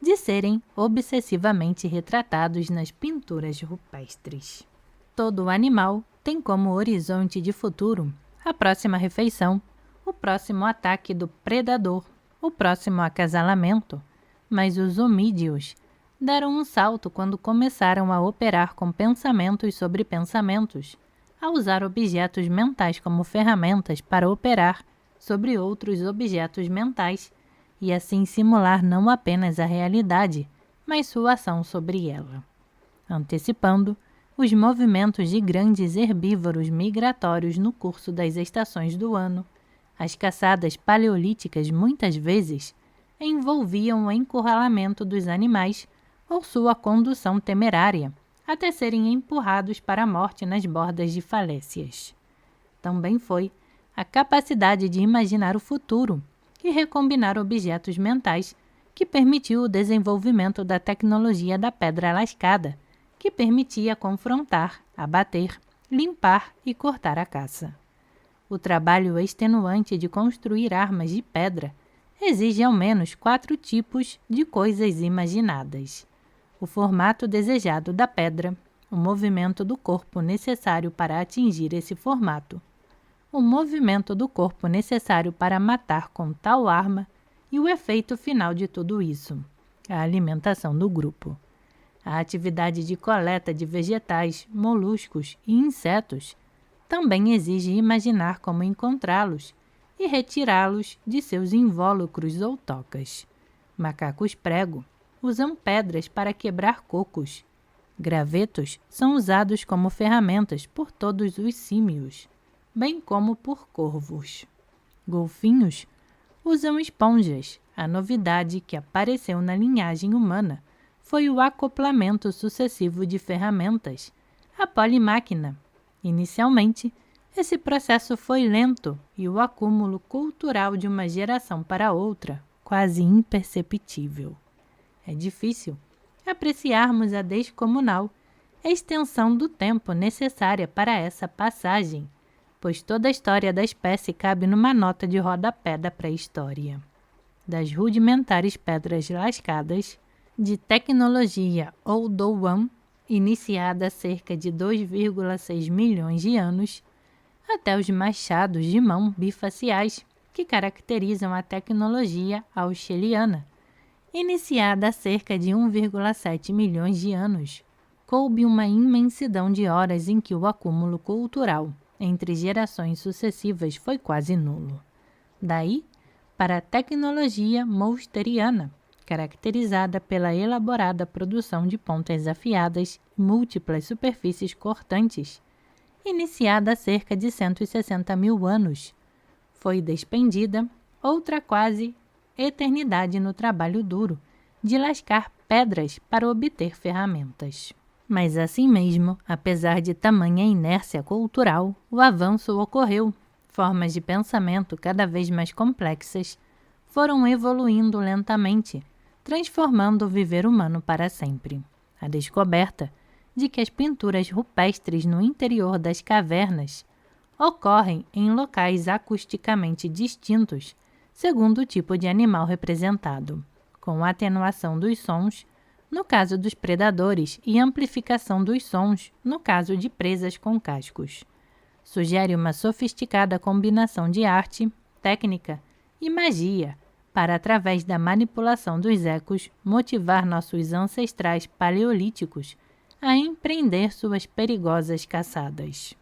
de serem obsessivamente retratados nas pinturas rupestres. Todo animal tem como horizonte de futuro a próxima refeição, o próximo ataque do predador, o próximo acasalamento, mas os homídeos deram um salto quando começaram a operar com pensamentos sobre pensamentos, a usar objetos mentais como ferramentas para operar sobre outros objetos mentais e assim simular não apenas a realidade, mas sua ação sobre ela. Antecipando os movimentos de grandes herbívoros migratórios no curso das estações do ano, as caçadas paleolíticas muitas vezes envolviam o encurralamento dos animais ou sua condução temerária, até serem empurrados para a morte nas bordas de falésias. Também foi a capacidade de imaginar o futuro e recombinar objetos mentais que permitiu o desenvolvimento da tecnologia da pedra lascada, que permitia confrontar, abater, limpar e cortar a caça. O trabalho extenuante de construir armas de pedra exige ao menos 4 tipos de coisas imaginadas: o formato desejado da pedra, o movimento do corpo necessário para atingir esse formato, o movimento do corpo necessário para matar com tal arma e o efeito final de tudo isso, a alimentação do grupo. A atividade de coleta de vegetais, moluscos e insetos também exige imaginar como encontrá-los e retirá-los de seus invólucros ou tocas. Macacos prego usam pedras para quebrar cocos. Gravetos são usados como ferramentas por todos os símios, bem como por corvos. Golfinhos usam esponjas. A novidade que apareceu na linhagem humana foi o acoplamento sucessivo de ferramentas, a polimáquina. Inicialmente, esse processo foi lento e o acúmulo cultural de uma geração para outra quase imperceptível. É difícil apreciarmos a descomunal extensão do tempo necessária para essa passagem, pois toda a história da espécie cabe numa nota de rodapé da pré-história. Das rudimentares pedras lascadas, de tecnologia Oldowan, iniciada há cerca de 2,6 milhões de anos, até os machados de mão bifaciais que caracterizam a tecnologia auxiliana, iniciada há cerca de 1,7 milhões de anos, coube uma imensidão de horas em que o acúmulo cultural entre gerações sucessivas foi quase nulo. Daí para a tecnologia mousteriana, caracterizada pela elaborada produção de pontas afiadas e múltiplas superfícies cortantes, iniciada há cerca de 160 mil anos. Foi despendida outra quase eternidade no trabalho duro de lascar pedras para obter ferramentas. Mas assim mesmo, apesar de tamanha inércia cultural, o avanço ocorreu. Formas de pensamento cada vez mais complexas foram evoluindo lentamente, transformando o viver humano para sempre. A descoberta de que as pinturas rupestres no interior das cavernas ocorrem em locais acusticamente distintos, segundo o tipo de animal representado, com atenuação dos sons, no caso dos predadores, e amplificação dos sons, no caso de presas com cascos. Sugere uma sofisticada combinação de arte, técnica e magia, para, através da manipulação dos ecos, motivar nossos ancestrais paleolíticos a empreender suas perigosas caçadas.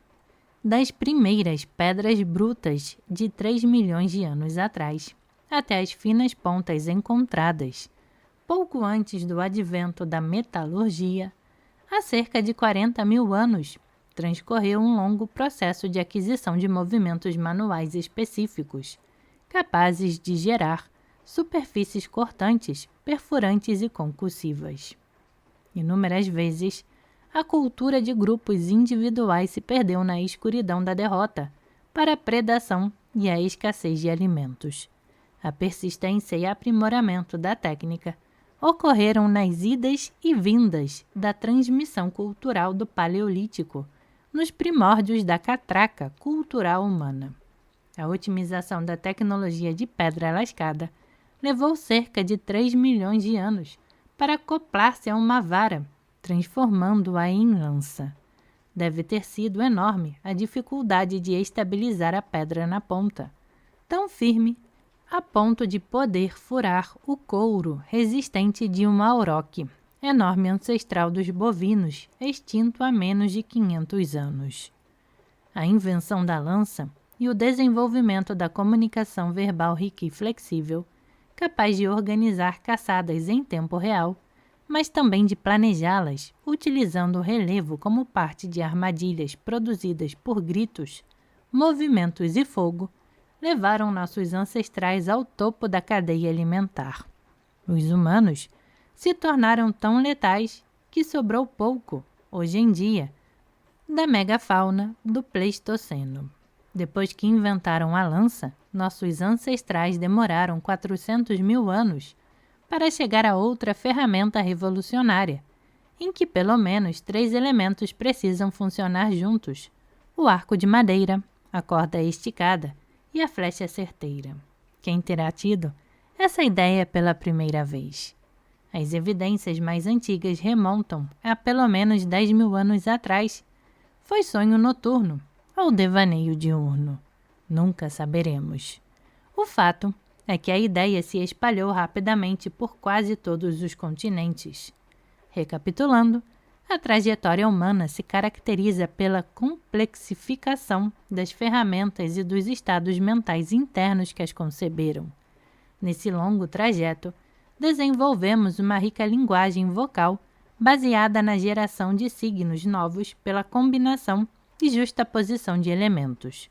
Das primeiras pedras brutas de 3 milhões de anos atrás, até as finas pontas encontradas, pouco antes do advento da metalurgia, há cerca de 40 mil anos, transcorreu um longo processo de aquisição de movimentos manuais específicos, capazes de gerar superfícies cortantes, perfurantes e concussivas. Inúmeras vezes, a cultura de grupos individuais se perdeu na escuridão da derrota para a predação e a escassez de alimentos. A persistência e aprimoramento da técnica ocorreram nas idas e vindas da transmissão cultural do Paleolítico, nos primórdios da catraca cultural humana. A otimização da tecnologia de pedra lascada levou cerca de 3 milhões de anos para acoplar-se a uma vara, transformando-a em lança. Deve ter sido enorme a dificuldade de estabilizar a pedra na ponta, tão firme a ponto de poder furar o couro resistente de um auroque, enorme ancestral dos bovinos, extinto há menos de 500 anos. A invenção da lança e o desenvolvimento da comunicação verbal rica e flexível, capaz de organizar caçadas em tempo real, mas também de planejá-las, utilizando o relevo como parte de armadilhas produzidas por gritos, movimentos e fogo, levaram nossos ancestrais ao topo da cadeia alimentar. Os humanos se tornaram tão letais que sobrou pouco, hoje em dia, da megafauna do Pleistoceno. Depois que inventaram a lança, nossos ancestrais demoraram 400 mil anos para chegar a outra ferramenta revolucionária, em que pelo menos 3 elementos precisam funcionar juntos: o arco de madeira, a corda esticada e a flecha certeira. Quem terá tido essa ideia pela primeira vez? As evidências mais antigas remontam a pelo menos 10 mil anos atrás. Foi sonho noturno ou devaneio diurno? Nunca saberemos. O fato é que a ideia se espalhou rapidamente por quase todos os continentes. Recapitulando, a trajetória humana se caracteriza pela complexificação das ferramentas e dos estados mentais internos que as conceberam. Nesse longo trajeto, desenvolvemos uma rica linguagem vocal baseada na geração de signos novos pela combinação e justaposição de elementos.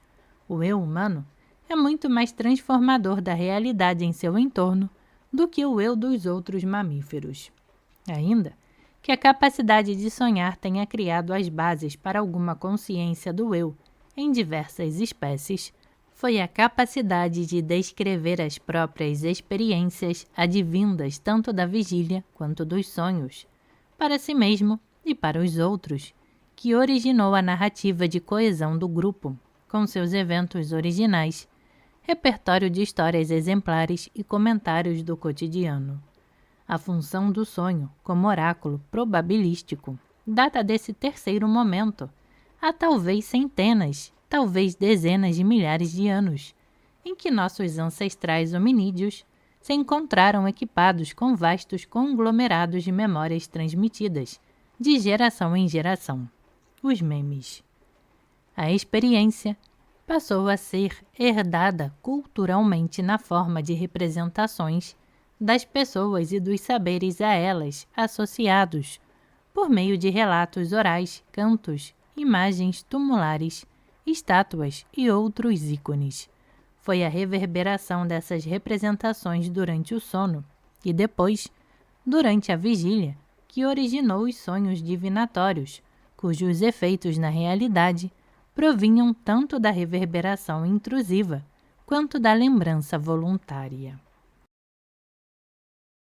O eu humano é muito mais transformador da realidade em seu entorno do que o eu dos outros mamíferos. Ainda que a capacidade de sonhar tenha criado as bases para alguma consciência do eu em diversas espécies, foi a capacidade de descrever as próprias experiências advindas tanto da vigília quanto dos sonhos, para si mesmo e para os outros, que originou a narrativa de coesão do grupo, com seus eventos originais, repertório de histórias exemplares e comentários do cotidiano. A função do sonho, como oráculo probabilístico, data desse terceiro momento, há talvez centenas, talvez dezenas de milhares de anos, em que nossos ancestrais hominídeos se encontraram equipados com vastos conglomerados de memórias transmitidas, de geração em geração, os memes. A experiência passou a ser herdada culturalmente na forma de representações das pessoas e dos saberes a elas associados, por meio de relatos orais, cantos, imagens tumulares, estátuas e outros ícones. Foi a reverberação dessas representações durante o sono e depois, durante a vigília, que originou os sonhos divinatórios, cujos efeitos na realidade provinham tanto da reverberação intrusiva quanto da lembrança voluntária.